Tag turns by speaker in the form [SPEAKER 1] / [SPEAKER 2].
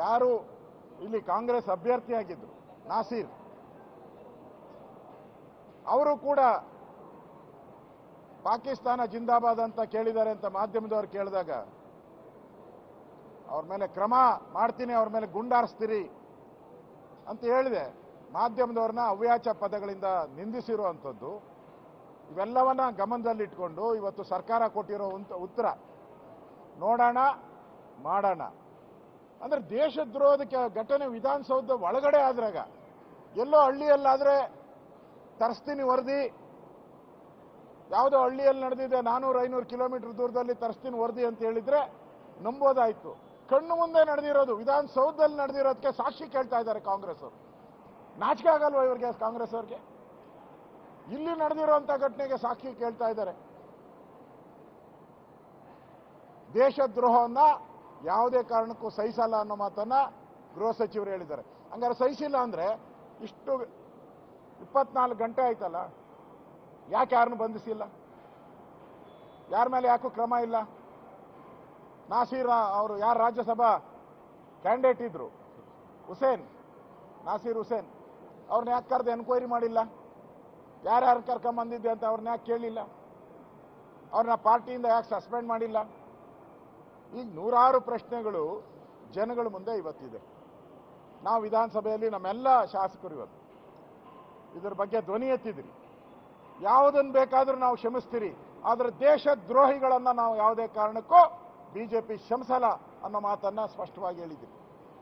[SPEAKER 1] ಯಾರು ಇಲ್ಲಿ ಕಾಂಗ್ರೆಸ್ ಅಭ್ಯರ್ಥಿಯಾಗಿದ್ರು ನಾಸೀರ್, ಅವರು ಕೂಡ ಪಾಕಿಸ್ತಾನ ಜಿಂದಾಬಾದ್ ಅಂತ ಕೇಳಿದ್ದಾರೆ ಅಂತ ಮಾಧ್ಯಮದವರು ಕೇಳಿದಾಗ ಅವ್ರ ಮೇಲೆ ಕ್ರಮ ಮಾಡ್ತೀನಿ, ಅವ್ರ ಮೇಲೆ ಗುಂಡಾರಿಸ್ತೀರಿ ಅಂತ ಹೇಳಿದೆ. ಮಾಧ್ಯಮದವ್ರನ್ನ ಅವ್ಯಾಚ ಪದಗಳಿಂದ ನಿಂದಿಸಿರುವಂಥದ್ದು. ಇವೆಲ್ಲವನ್ನ ಗಮನದಲ್ಲಿಟ್ಕೊಂಡು ಇವತ್ತು ಸರ್ಕಾರ ಕೊಟ್ಟಿರೋ ಉತ್ತರ ನೋಡೋಣ ಮಾಡೋಣ ಅಂದ್ರೆ ದೇಶದ್ರೋಹದ ಘಟನೆ ವಿಧಾನಸೌಧ ಒಳಗಡೆ ಆದ್ರಾಗ, ಎಲ್ಲೋ ಹಳ್ಳಿಯಲ್ಲಾದ್ರೆ ತರಿಸ್ತೀನಿ ವರದಿ, ಯಾವುದೋ ಹಳ್ಳಿಯಲ್ಲಿ ನಡೆದಿದೆ 400-500 ಕಿಲೋಮೀಟರ್ ದೂರದಲ್ಲಿ ತರಿಸ್ತೀನಿ ವರದಿ ಅಂತ ಹೇಳಿದ್ರೆ ನಂಬೋದಾಯ್ತು. ಕಣ್ಣು ಮುಂದೆ ನಡೆದಿರೋದು, ವಿಧಾನಸೌಧದಲ್ಲಿ ನಡೆದಿರೋದಕ್ಕೆ ಸಾಕ್ಷಿ ಕೇಳ್ತಾ ಇದ್ದಾರೆ ಕಾಂಗ್ರೆಸ್ ಅವರು. ನಾಚಿಕೆ ಆಗಲ್ವಾ ಇವರಿಗೆ, ಕಾಂಗ್ರೆಸ್ ಅವ್ರಿಗೆ? ಇಲ್ಲಿ ನಡೆದಿರುವಂತ ಘಟನೆಗೆ ಸಾಕ್ಷಿ ಕೇಳ್ತಾ ಇದ್ದಾರೆ. ದೇಶದ್ರೋಹವನ್ನ ಯಾವುದೇ ಕಾರಣಕ್ಕೂ ಸಹಿಸಲ್ಲ ಅನ್ನೋ ಮಾತನ್ನ ಗೃಹ ಸಚಿವರು ಹೇಳಿದ್ದಾರೆ. ಹಂಗಾರೆ ಸಹಿಸಿಲ್ಲ ಅಂದ್ರೆ ಇಷ್ಟು 24 ಗಂಟೆ ಆಯ್ತಲ್ಲ, ಯಾಕೆ ಯಾರನ್ನು ಬಂಧಿಸಿಲ್ಲ? ಯಾರ ಮೇಲೆ ಯಾಕೂ ಕ್ರಮ ಇಲ್ಲ? ನಾಸೀರ್ ಅವರು ಯಾರು ರಾಜ್ಯಸಭಾ ಕ್ಯಾಂಡಿಡೇಟ್ ಇದ್ರು, ನಾಸೀರ್ ಹುಸೇನ್, ಅವ್ರನ್ನ ಯಾಕೆ ಕರೆದು ಎನ್ಕ್ವೈರಿ ಮಾಡಿಲ್ಲ? ಯಾರ್ಯಾರು ಕರ್ಕೊಂಬಂದಿದ್ದೆ ಅಂತ ಅವ್ರನ್ನ ಯಾಕೆ ಕೇಳಲಿಲ್ಲ? ಅವ್ರನ್ನ ಪಾರ್ಟಿಯಿಂದ ಯಾಕೆ ಸಸ್ಪೆಂಡ್ ಮಾಡಿಲ್ಲ? ಈಗ ನೂರಾರು ಪ್ರಶ್ನೆಗಳು ಜನಗಳ ಮುಂದೆ ಇವತ್ತಿದೆ. ನಾವು ವಿಧಾನಸಭೆಯಲ್ಲಿ ನಮ್ಮೆಲ್ಲ ಶಾಸಕರು ಇವತ್ತು ಇದ್ರ ಬಗ್ಗೆ ಧ್ವನಿ ಎತ್ತಿದ್ರಿ. ಯಾವುದನ್ನು ಬೇಕಾದ್ರೂ ನಾವು ಕ್ಷಮಿಸ್ತೀರಿ, ಆದರೆ ದೇಶದ್ರೋಹಿಗಳನ್ನ ನಾವು ಯಾವುದೇ ಕಾರಣಕ್ಕೂ ಬಿಜೆಪಿ ಕ್ಷಮಿಸಲ್ಲ ಅನ್ನೋ ಮಾತನ್ನ ಸ್ಪಷ್ಟವಾಗಿ ಹೇಳಿದ್ದೀರಿ.